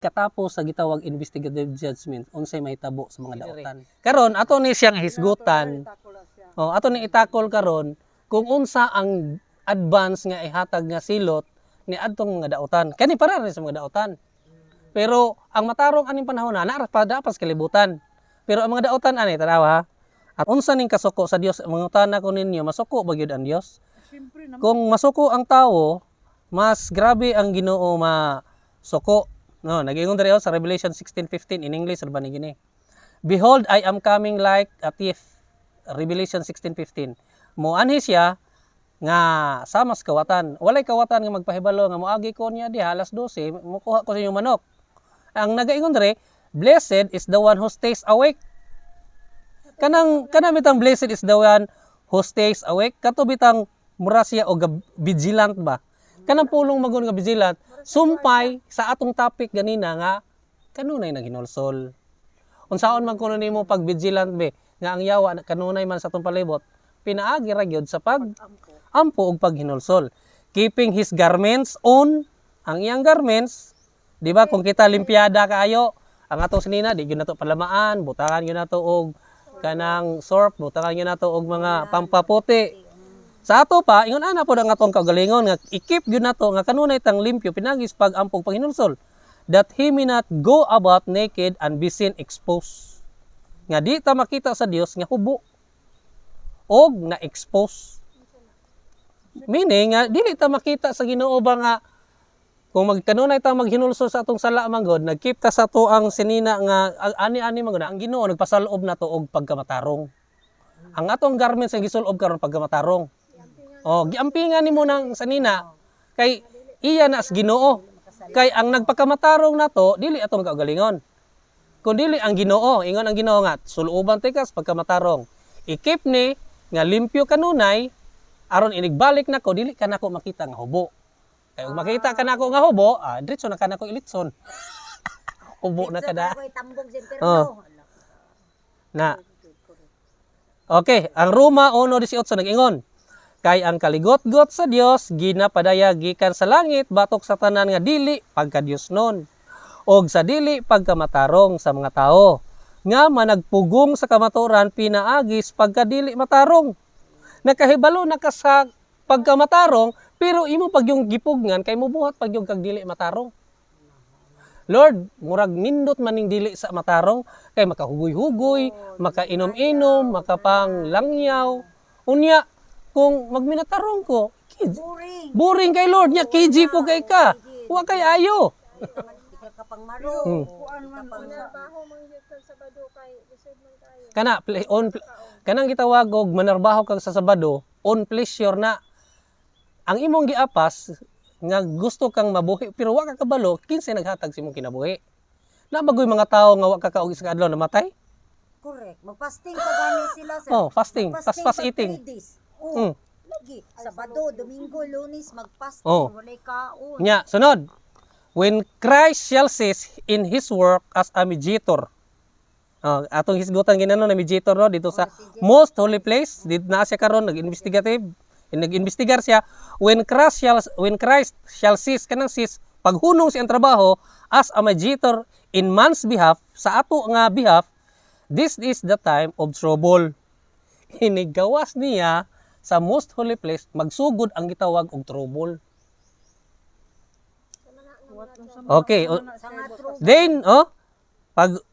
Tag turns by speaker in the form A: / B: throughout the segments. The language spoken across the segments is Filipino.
A: katapos sa gitawag investigative judgment unsay mahitabo sa mga daotan. Karon ato ni siyang hisgutan. Ato ni itakol karon kung unsa ang advance nga ihatag nga silot ni adtong mga daotan. Kani para rin sa mga daotan. Pero ang matarong aning panahon na pa dapat kalibutan. Pero ang mga daotan ani tanawa at unsa ning kasuko sa Dios mga utana ko ninyo masuko ba gyud ang Dios? Kung masuko ang tawo, mas grabe ang Ginoo masuko. No, nag-ingon diri sa Revelation 16:15 in English ba ni gini. Behold, I am coming like a thief. Revelation 16:15. Moanhi siya nga samas kawatan. Walay kawatan nga magpahibalo nga moagi ko niya di alas 12 mukuha ko sa inyong manok. Ang nagaingon diri, blessed is the one who stays awake. Kanang bitang blessed is the one who stays awake. Kato bitang mura siya o vigilant ba. Kanang pulong magun nga vigilant, sumpay sa atong topic ganina nga kanunay nang hinulsol. Unsaon man kuno nimo pag vigilant be nga ang yawa kanunay man sa atong palibot, pinaagi ra gyud sa pag ampo og paghinulsol. Keeping his garments on, ang iyang garments, di ba kung kita limpyada kaayo, ang atong sinina di gyud nato palamaan, butangan gyud nato og kanang surf, butangan gyud nato og mga pampaputi. Sa ato pa, ingon ana po ang atong kagalingon nga ikip gyud nato nga kanunay tang limpyo pinagis pag ampong panghinulsol, that he may not go about naked and be seen exposed. Nga di ta makita sa Dios nga hubo og na expose. Meaning nga dili ta makita sa Ginoo ba nga kung magkanunay ta maghinulsol sa atong sala manggod, nagkeep ta sa to ang sinina nga ani-ani manggod ang Ginoo nagpasalob nato og pagkamatarong. Ang atong garments ang gisulob karon pagkamatarong. Giampingan nimo nang sanina kay iya na as Ginoo. Kay ang nagpakamatarong nato dili atong kagalingon. Kun dili ang Ginoo, ingon ang Ginoo nga suluban tikas pagkamatarong. Ikip ni nga limpyo kanunay aron inigbalik nako dili ka nako makita nga hubo. Kay ug makita ka nako nga hubo, diretso na ka nako ilitson. Hubo na kada. Na. Okay, ang Roma 1:18 nag-ingon. Kay ang kaligot-got sa Dios ginapadaya gikan sa langit batok sa tanan nga dili pagka-Diosnon og sa dili pagkamatarong sa mga tao nga managpugong sa kamaturan pinaagis pagkadili matarong. Nakahibalo na ka sa pagkamatarong pero imo pag yung gipugngan kay mubuhat pag yung kag dili matarong. Lord, murag nindot maning dili sa matarong kay makahugoy-hugoy, makainom-inom, makapanglangyaw. Unya kung magminatarong ko, boring kay Lord nya KG po kay ka. Wa kay ayo. Kana kanang gitawag og manarbaho kag sa Sabado, on pleasure na. Ang imong giapas nga gusto kang mabuhi pero wa ka kabalo, kinsa naghatag sa imong kinabuhi. Na bagoy mga tao nga wa ka kaog sa adlaw namatay?
B: Correct. Mag-fasting pa gani sila sir.
A: Fasting, fast eating.
B: Lagi Sabado, Domingo, Lunes magfasting, walay kaon.
A: Nya, sunod. When Christ shall cease in his work as a mediator. Atong hisgutan ginano na mediator no dito sa most holy place, dito na siya karon nag-investigar siya when Christ shall cease kanang cease paghunong siyang trabaho as a mediator in man's behalf sa ato nga behalf, this is the time of trouble. Hinigawas niya sa most holy place magsugod ang gitawag og trouble. Okay, then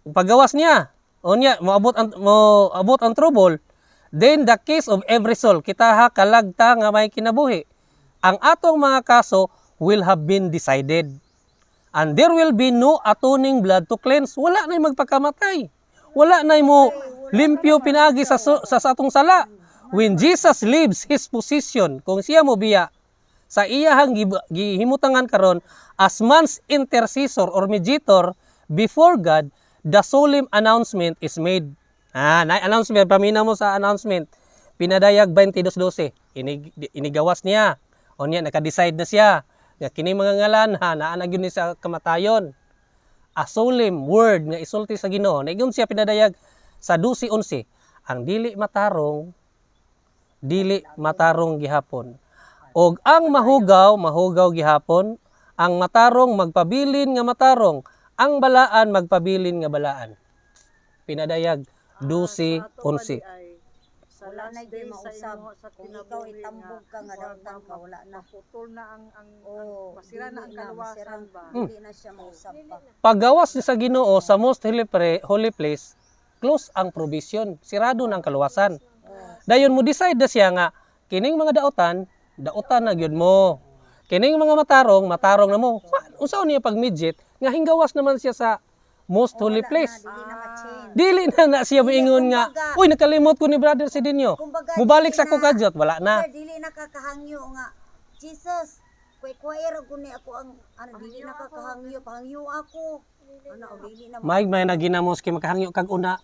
A: paggawas niya unya moabot ang trouble, then the case of every soul kita kalagta nga may kinabuhi, ang atong mga kaso will have been decided and there will be no atoning blood to cleanse. Wala na magpakamatay, wala na mo limpyo pinagi sa atong sala. When Jesus leaves his position, kung siya mo biya sa iyahang gihimutangan karon as man's intercessor or mediator before God, the solemn announcement is made. Announcement, pamina mo sa announcement. Pinadayag 22:12. Inigawas niya. O niya, naka-decide na siya. Kini mga ngalan, naanag yun sa kamatayon. A solemn word nga isulti sa Ginoo. Naigon siya pinadayag sa 12:11. Ang dili matarong gihapon. Og ang mahugaw gihapon, ang matarong magpabilin nga matarong, ang balaan magpabilin nga balaan. Pinadayag 12:11.
B: Wala na gyud mausab. Kung ikaw itambog ka nga dautan ka, wala na.
C: Putol na ang masira na ang
B: dili
C: kaluwasan ba?
B: Hindi na siya mausab pa.
A: Paggawas ni sa Ginoo sa most holy place, close ang provision, sirado ng kaluwasan. Dayon mo decide na siya nga kining mga dautan na gyud mo. Kining mga matarong na mo. Unsa niya pag midget nga hinggawas naman siya sa most holy place.
B: Dili na ma-change.
A: Dili na siya moingon nga, uy nakalimot ko ni brother si Dinyo.
B: Kumbaga,
A: Mubalik
B: dili
A: sa kukadyot, wala na.
B: Sir, dili nakakahangyo nga. Jesus, kuy-kuy ra guni ako ang dili nakakahangyo, pahangyo ako. Dili na.
A: May naginamos kay makahangyo kag una.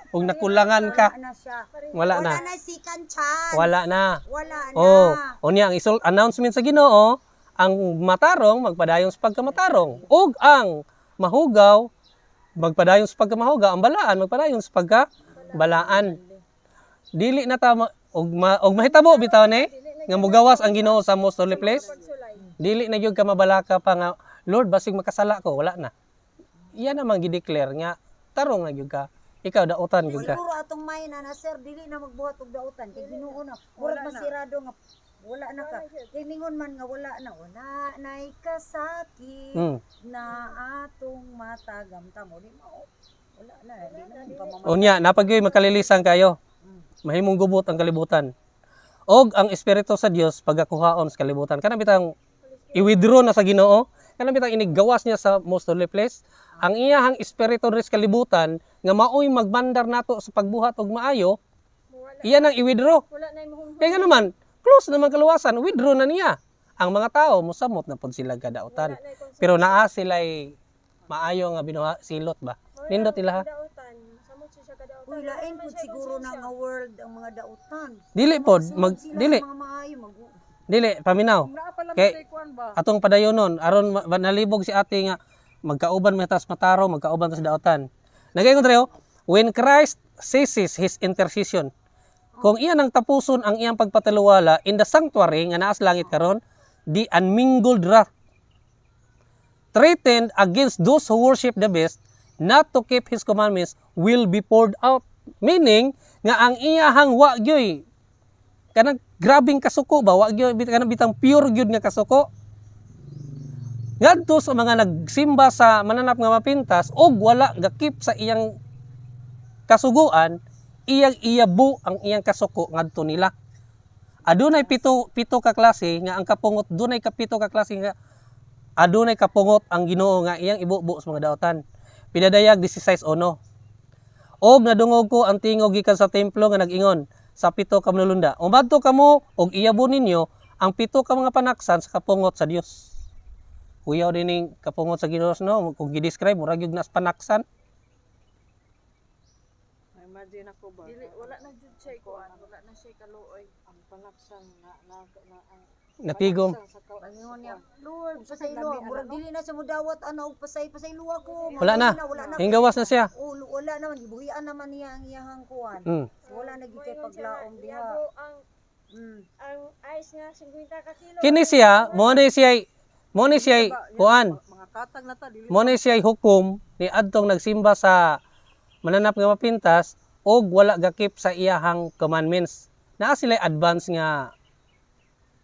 A: Ug nakulangan ka,
B: Ana siya.
A: wala na.
B: Wala na second chance.
A: Wala na.
B: Wala na.
A: Oh, unya ang announcement sa Ginoo, ang matarong magpadayon sa pagkamatarong, ug ang mahugaw magpadayon sa pagkamahugaw, ang balaan magpadayon sa pagkabalaan. Dili na ta og mahitabo bitaw ni nga mugawas ang Ginoo sa most holy place. Dili na gyud ka mabalaka pa nga Lord basig makasala ko, wala na. Iyan naman gi-declare nga tarong na gyud ka. Ikaw dautan gyud ka.
B: Siguro atong may na sir, dili na magbuhat og dautan kay Ginoo na. Murag masirado nga wala na ka. Kay mingon man nga wala na ikasakit na atong matagamtamo. Di mo. Wala na, di na pamamay.
A: Unya, napagyoy makalilisan kayo. Mahimong gubot ang kalibutan. Og ang espiritu sa Dios pagakuhaon sa kalibutan. Kana bitang i-withdraw na sa Ginoo, kana bitang iniggawas niya sa most holy place. Ang iyahang espiritu ris kalibutan nga maoy magbandar nato sa pagbuhat og maayo, iyan ang i-withdraw. Kaya nga naman, close naman kaluwasan, withdraw na niya. Ang mga tao, musamot na po sila kadautan. Pero naa sila'y maayo nga silot ba? Nindot ila.
B: Uy, lain po siguro na nga world ang mga dautan.
A: Dili po, dili.
B: Mga maayo,
A: Dili, paminaw. Kay
C: Kuan ba?
A: atong padayonon, aron nalibog si ate nga magkauban may tas mataro, magkauban tas dautan. Nagayon tayo, when Christ ceases his intercession, kung iyan ang tapuson ang iyang pagpataluwala in the sanctuary nga naas langit karon, the unmingled wrath threatened against those who worship the beast not to keep his commandments will be poured out. Meaning nga ang iyahang wa gyoy kanang grabing kasuko ba, wa gyoy kanang bitang pure gyud nga kasuko. Ngadto sa mga nagsimba sa mananap nga mapintas og wala gakip sa iyang kasuguan, iyang iyabo ang iyang kasuko ngadto nila. Adunay pito ka klase nga ang kapungot, dunay kapito ka klase nga adunay kapungot ang Ginoo nga iyang ibubo sa mga dautan. Pinadayag 16:1. Og nadungog ko ang tingog gikan sa templo nga nag-ingon sa pito ka manulunda. Umadto kamo og iyabo ninyo ang pito ka mga panaksan sa kapungot sa Dios. Kuyaw dining kapungot sa Ginoo no, kung gi-describe murag gyud nas panaksan.
C: Imagine ako ba?
D: Wala na jud siya kuan, wala na siya kaluoy.
C: Ang panaksan na ang
A: Natigom.
B: Pangingon niya, Lord, pasaylo, murag dili na sa mudawat ana og pasaylo ako.
A: Wala na. Hinggawas na siya.
B: Wala naman gibuhian naman niya ang iyahang kuan. Wala na gid kay paglaom diha.
D: Yabo ang ice nga 50 ka kilo.
A: Kini siya, mo ni siya kuan.
C: mga katag na ta dili.
A: Mo ni siya hukom ni adtong nagsimba sa mananap nga mapintas og wala gakip sa iyahang commandments. Naa sila advance nga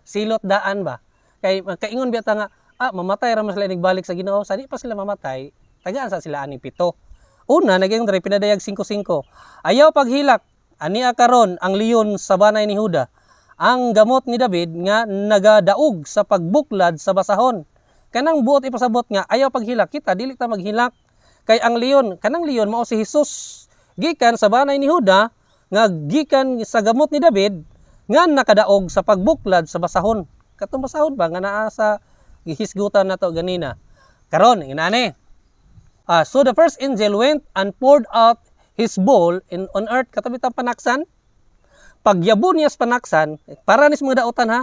A: silot daan ba? Kay kaingon biyata nga mamatay ra man sila nagbalik sa Ginoo, sa di pa sila mamatay, tagaan sa sila ani pito. Una naging dre pinadayag 5:5. Ayaw paghilak ania karon ang leon sa banay ni Huda. Ang gamot ni David nga nagadaog sa pagbuklad sa basahon. Kanang buot ipasabot nga ayaw paghilak, kita dili ta maghilak. Kay ang leon, kanang leon mao si Jesus. Gikan sa banay ni Huda nga gikan sa gamot ni David nga nakadaog sa pagbuklad sa basahon. Katong basahon ba nga naa sa gihisgutan nato ganina. Karon inani. So the first angel went and poured out his bowl on earth katabit ang panaksan. Pagyabo niya sa panaksan, para nis mga dautan ha.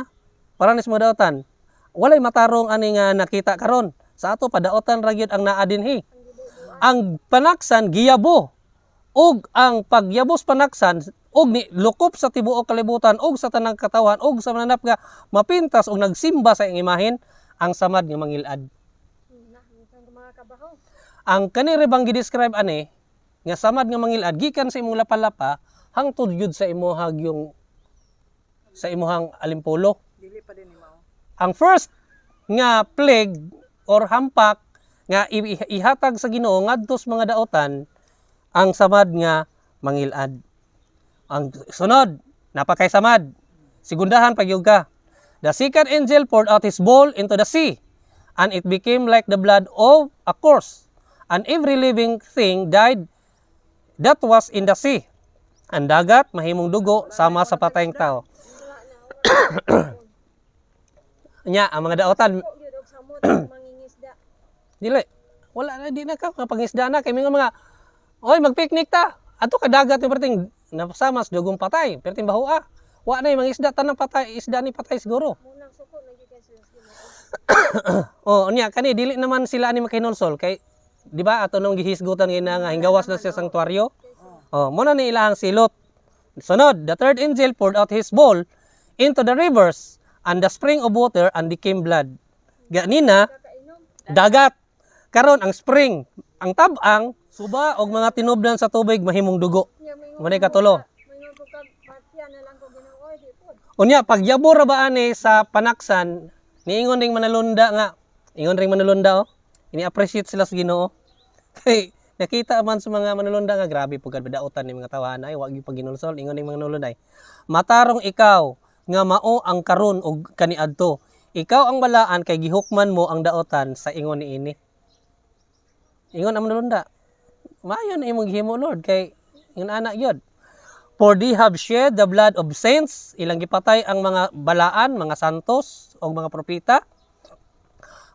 A: Para nis mga dautan. Walay matarong ani nga nakita karon. Sa ato padaotan ra gyud ang naa dinhi. Ang panaksan giyabo. Og ang pagyabos panaksan og ni lukop sa tibuok kalibutan og sa tanang katawan og sa mananap nga mapintas og nagsimba sa iyang imahen ang samad nga mangilad.
D: Mga kabaho.
A: Ang kanire bang gi-describe ani nga samad nga mangilad gikan sa imong lapalapa hangtod gyud sa imuhag yung sa imuhang alimpulo.
C: Dili pa din ni mao.
A: Ang first nga plague or hampak nga ihatag sa Ginoo ngadto sa mga daotan ang samad nga mangilad. Ang sunod, napakay samad. Sigundahan pagyud ka. The second angel poured out his bowl into the sea, and it became like the blood of a corpse, and every living thing died that was in the sea. Ang dagat mahimong dugo sama sa patayng tao. Nya ang mga daotan
D: Ko gyud og samot ang mangingisda.
A: dili wala na di na ka pangisda na kay mga oy magpiknik ta ato ka dagat yung perting napasama sa dugong patay perting bahua wa na yung mga isda tanang patay isda ni patay siguro.
D: Munang suko lagi kay sila Ginoo.
A: Oh unya kani dili naman sila ani makahinulsol kay di ba ato nung gihisgutan nga hinggawas na sa sanktuaryo. Oh mo na ni ilahang silot. Sunod, the third angel poured out his bowl into the rivers and the spring of water and became blood. Ganina
D: Kakainom.
A: dagat karon ang spring ang tabang suba og mga tinubdan sa tubig mahimong dugo.
D: Nya mingon.
A: Manay katulo.
D: Mingon ko kag patya na lang ko Ginoo oy di pod.
A: Unya pagyabor ra ba ani sa panaksan niingon ring manalunda nga ingon ring manalunda oh ini-appreciate sila sa Ginoo. Kay nakita man sa mga manalunda nga grabe pugad badaotan ni mga tawahan ay wa gyud paginulsol ingon ring mga manalunda ay matarong ikaw nga mao ang karon og kaniadto. Ikaw ang balaan kay gihukman mo ang daotan sa ingon niini. Ingon ang manalunda. Mayon imong gihimo Lord kay ingon ana gyud. For they have shed the blood of saints, ilang gipatay ang mga balaan, mga santos o mga propeta.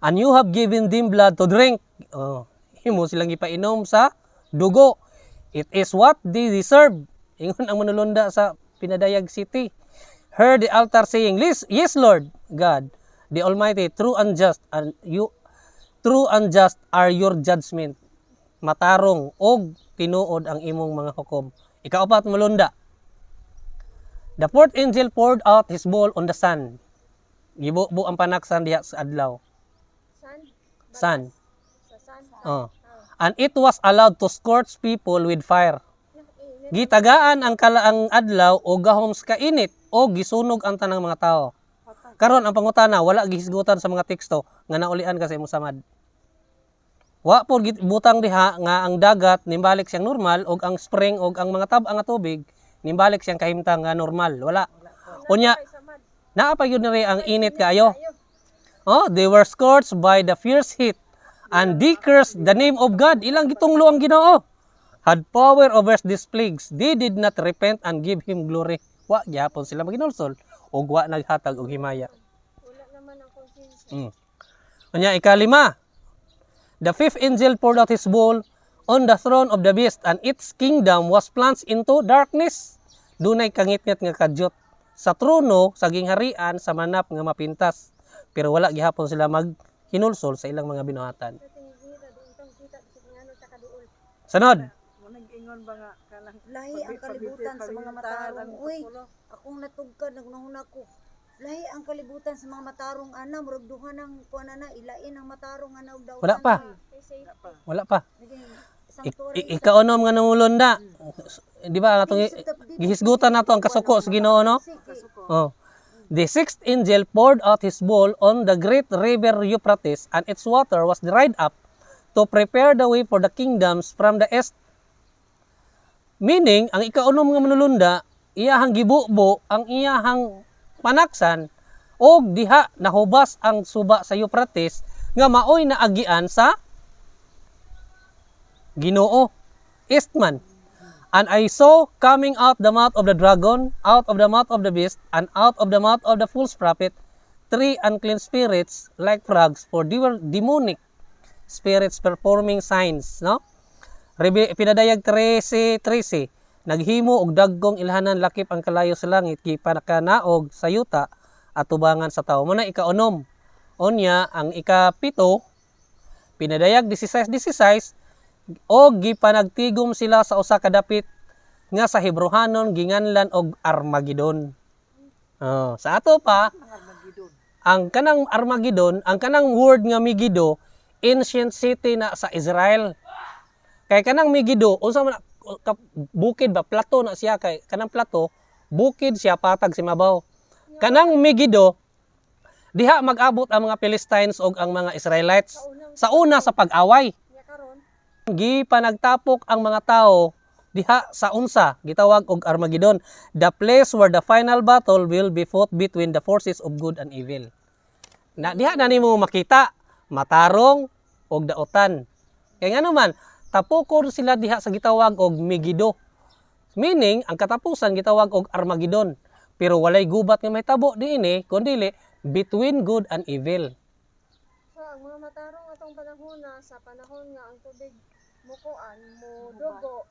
A: And you have given them blood to drink. Oh, himo silang gipainom sa dugo. It is what they deserve. Ingon ang manulunda sa Pinadayag City. Heard the altar saying, yes Lord God, the Almighty, true and just are your judgment. Matarong og tinuod ang imong mga hukom. Ikaapat malunda. The fourth angel poured out his bowl on the sun. Gibubo ang panaksan diha sa adlaw.
D: San?
A: Sun.
D: Sa san?
A: Oh. And it was allowed to scorch people with fire. Gitagaan ang kalaang adlaw o gahom sa kainit o gisunog ang tanang mga tao. Karon ang pangutana wala gihisgutan sa mga teksto nga naulian ka sa imong samad. Wa po butang diha nga ang dagat nimbalik siyang normal og ang spring og ang mga tab-ang nga tubig nimbalik siyang kahimtang nga normal. Wala. Unya naa pa gyud ni ang init kaayo. Oh, they were scorched by the fierce heat and they cursed the name of God. Ilang gitunglo ang Ginoo. Had power over these plagues. They did not repent and give him glory. Wa gyapon sila maginulsol ug wa naghatag og himaya.
D: Wala naman ang konsensya.
A: Unya ikalima. The fifth angel poured out his bowl on the throne of the beast and its kingdom was plunged into darkness. Dunay kangit-ngit nga kadyot sa trono sa gingharian sa manap nga mapintas. Pero wala gihapon sila maghinulsol sa ilang mga binuhatan.
D: Sa tinigita doon tong kita sa ngano ta kaduol.
A: Sunod.
C: Munang ingon ba nga kanang
B: Lahi ang kalibutan sa mga matarong. Uy, akong natugkad nagnahon ako. Lahi ang kalibutan sa mga matarong ana murag duha nang kuan na ilain ang matarong ana og daw.
A: Wala pa.
D: Kay safe.
A: Wala pa.
B: Sanctuary.
A: Ikaonom nga nangulunda. Di ba atong gihisgutan nato ang kasuko sa Ginoo no? Oh. The sixth angel poured out his bowl on the great river Euphrates, and its water was dried up to prepare the way for the kingdoms from the east. Meaning, ang ikaunom nga manulunda, iyahang gibubo ang iyahang panaksan o diha nahubas ang suba sa Euphrates nga maoy na agian sa Ginoo, Eastman. And I saw coming out the mouth of the dragon, out of the mouth of the beast, and out of the mouth of the false prophet, 3 unclean spirits like frogs, for they were demonic spirits performing signs. No? Pinadayag 13:13, naghimo og daggong ilhanan lakip ang kalayo sa langit, gipanakanaog sa yuta at tubangan sa tao. Muna ikaunom. Onya, ang ikapito, pinadayag 16:16, o gipanagtigom sila sa usa ka dapit nga sa Hebrohanon ginganlan og Armageddon. Sa ato pa ang kanang Armageddon, ang kanang word nga Megiddo ancient city na sa Israel. Kay kanang Megiddo, unsa man bukid ba, plato na siya, kay kanang plato bukid siya patag si mabaw. Kanang Megiddo diha mag-abot ang mga Philistines ug ang mga Israelites sa una sa pag-away. Gipanagtapok ang mga tao diha sa unsa gitawag og Armageddon, the place where the final battle will be fought between the forces of good and evil. Na diha na nimo makita matarong og daotan. Kay ngano man tapokon sila diha sa gitawag og Megiddo. Meaning ang katapusan gitawag og Armageddon. Pero walay gubat nga mahitabo diini kundi between good and evil.
D: So, ang mga matarong atong panahon na sa panahon nga ang tubig mukuan mo dugo,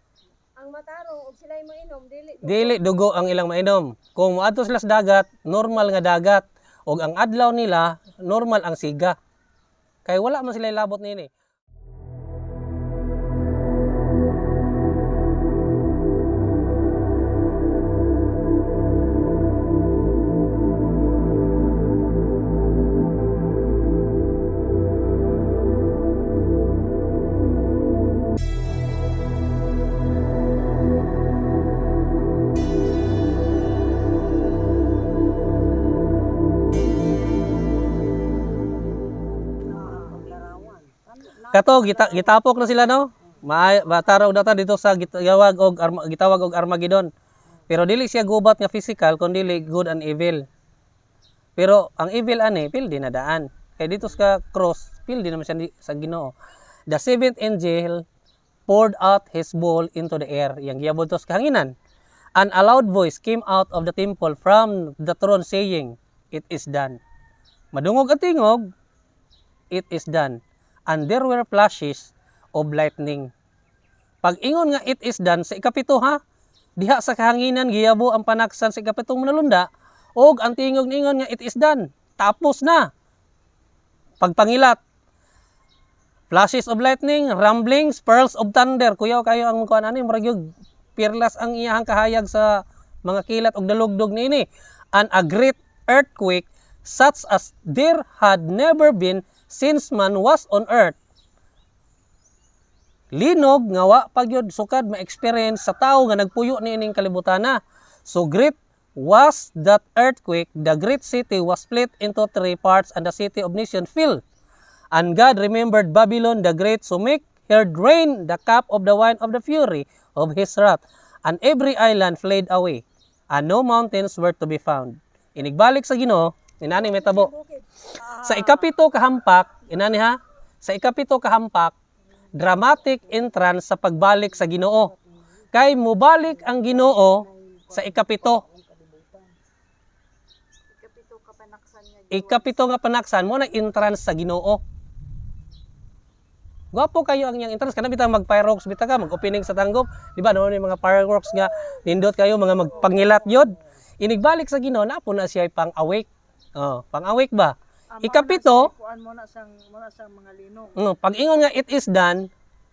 D: ang matarong og sila'y mainom
A: Dili dugo ang ilang mainom. Kung moadto sila sa dagat, normal nga dagat, og ang adlaw nila normal ang siga. Kay wala man sila labot niini. Kato gitapok na sila no. Mataraw data dito sa gitawag og Armageddon. Pero dili siya gubat nga physical kundi good and evil. Pero ang evil ani pildi na daan. Kay dito sa cross pildi naman siya sa Ginoo. The seventh angel poured out his bowl into the air. Yang giyabot sa kahanginan. And a loud voice came out of the temple from the throne saying, "It is done." Madungog at tingog, "It is done." And there were flashes of lightning. Pag ingon nga it is done sa ikapito ha, diha sa kahanginan giyabo ang panaksan sa ikapitong manalunda, og ang tingog ningon nga it is done. Tapos na. Pagpangilat. Flashes of lightning, rumblings, pearls of thunder. Kuyaw kayo ang kuan ani murag yung pirlas ang iyahang kahayag sa mga kilat og dalugdog niini. And a great earthquake such as there had never been since man was on earth. Linog nga wa pagyud sukad ma-experience sa tawo nga nagpuyo niining kalibutana. So great was that earthquake, the great city was split into 3 parts and the city of nation fell. And God remembered Babylon the great, so make her drain the cup of the wine of the fury of his wrath. And every island fled away, and no mountains were to be found. Inigbalik sa Ginoo, inani metabo. Sa ikapito kahampak, inani ha? Sa ikapito kahampak, dramatic entrance sa pagbalik sa Ginoo. Kay mubalik ang Ginoo sa ikapito. Ikapito nga panaksan mo na entrance sa Ginoo. Gwapo kayo ang iyang entrance kana bitang mag-fireworks bita ka mag-opening sa tanggop, di ba no mga fireworks nga nindot kayo mga magpangilat yod. Inigbalik sa Ginoo na po na siya pang-awake. Oh, pang-awake ba? Ikapito,
C: kuan mo na sang mga linog.
A: Pag ingon nga it is done,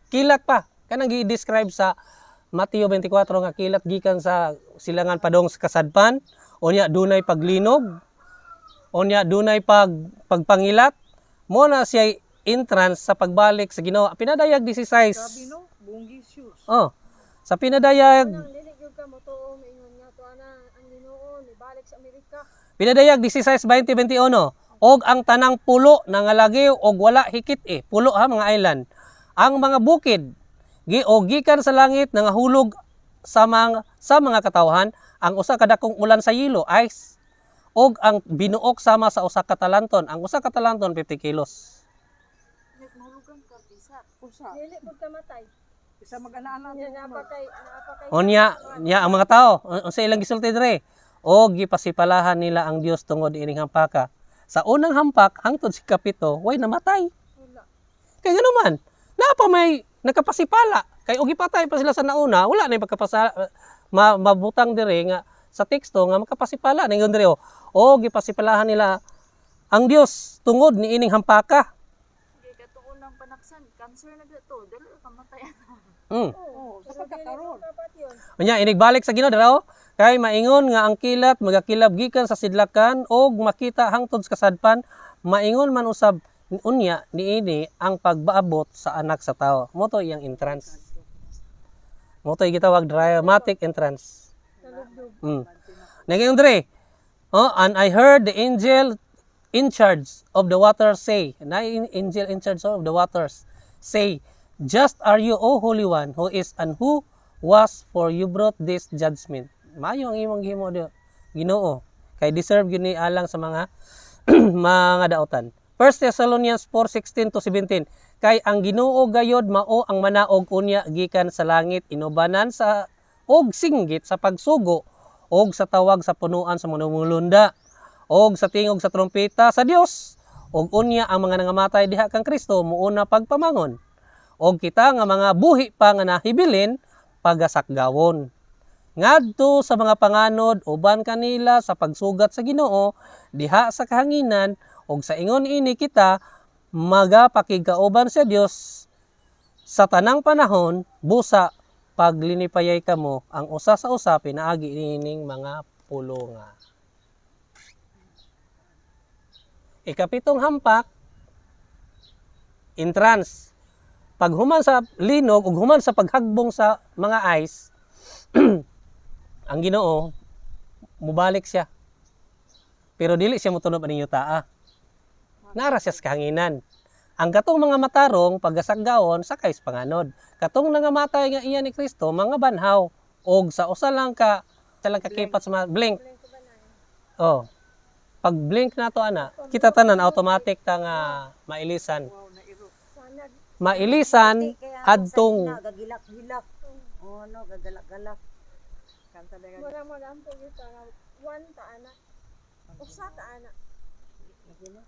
A: kilat pa. Kanang gi-describe sa Mateo 24 nga kilat gikan sa silangan padong sa kasadpan, unya dunay paglinog, unya dunay pagpangilat, mo na siya entrance sa pagbalik sa Ginoo. Pinadayag 16.
C: Sabi no, bunggi shoes.
A: Oh. Sa pinadayag
D: nang dili gyud ka mo tuo ingon nga to ana ang Ginoo ni balik sa Amerika.
A: Pinadayag 16:20-21. Og ang tanang pulo nangalagiw og wala hikit pulo ha mga island. Ang mga bukid gikan sa langit nangahulog sa mga katawhan ang usa ka dakong ulan sa yelo ice og ang binuok sama sa usa ka talanton. Ang usa ka talanton 50 kilos.
D: Dili pud ka matay.
C: Isa mag-ana-ana
D: Napakay
A: Unya ang mga tao unsa ilang gisulti dire? Og gipasipalahan nila ang Dios tungod ining hampaka. Sa unang hampak hangtod si kapito, way namatay. Kay gano man, napa may nakapasipala. Kay og ipatay pa sila sa nauna, wala na mabutang dire nga sa teksto nga makapasipala ningon dire o gipasipalahan nila ang Dios tungod ni ining hampaka.
B: Kay katuon ng panaksan, cancer na dito, dili kamatay.
C: Oh, sa pagkakaroon.
A: Unya inigbalik sa Ginoo dira kay maingon nga ang kilat magakilab gikan sa sidlakan og makita hangtod sa kasadpan, maingon man usab Unya niini ang pagbaabot sa anak sa tao. Mo to yang entrance. Mo to gitawag dramatic entrance. Ngayon dre. And I heard the angel in charge of the waters say, angel in charge of the waters say, just are you, O Holy One, who is and who was, for you brought this judgment. Maayo ang imong gihimo Ginoo. Kay deserve gyud ni alang sa mga mga daotan. 1 Thessalonians 4:16 to 17. Kay ang Ginoo gayod mao ang manaog unya gikan sa langit inubanan sa og singgit sa pagsugo og sa tawag sa punuan sa manumulunda og sa tingog sa trompeta sa Dios og unya ang mga nangamatay diha kang Kristo muuna pagpamangon og kita nga mga buhi pa nga nahibilin pagasakgawon ngadto sa mga panganod uban kanila sa pagsugat sa Ginoo diha sa kahanginan og sa ingon ini kita magapakigkauban sa Dios sa tanang panahon busa paglinipayay kamo ang usa sa usa pinaagi nining mga pulonga. Ikapitong hampak, entrance. Pag human sa linog ug human sa paghagbong sa mga ice, ang Ginoo mubalik siya. Pero dili siya motunod aning yutaa. Nara siya sa kahanginan. Ang katong mga matarong paggasaggaon sakay sa panganod. Katong nangamatay nga iya ni Kristo mga banhaw og sa usa lang ka kipat sa mga blink. Oh. Pag blink na to ana, kita tanan automatic ta nga mailisan. Mailisan adtong
B: gagilak-gilak. Oh no, gagalak-galak.
C: Kanta dagan.
D: Mura-mura ang pugito nga 1 ta anak. Usa ta anak.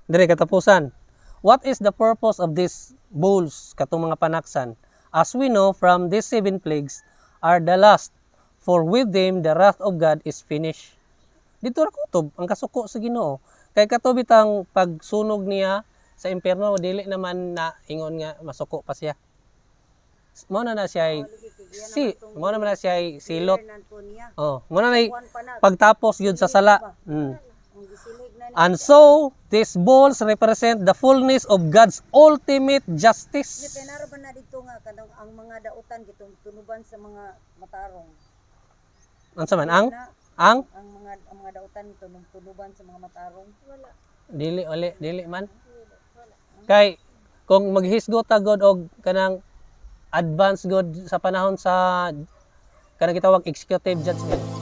A: dire katapusan. What is the purpose of these bowls katong mga panaksan? As we know from these 7 plagues are the last, for with them the wrath of God is finished. Dito ra kutob ang kasuko sa Ginoo. Kay katubit ang pagsunog niya sa impyerno dili naman na ingon nga masuko pa siya. Mo na siya mo na siya silot. Oh, mo na pagtapos yun sa sala. And so, these bowls represent the fullness of God's ultimate justice.
B: Kaya naroon na dito nga kanang ang mga dautan gitong tunuban sa mga matarong.
A: Unsa man ang
B: mga dautan tunuban sa mga matarong.
D: Wala.
A: dili man. Kay kung maghisgot ta god og kanang advance god sa panahon sa kanang gitawag executive judgment.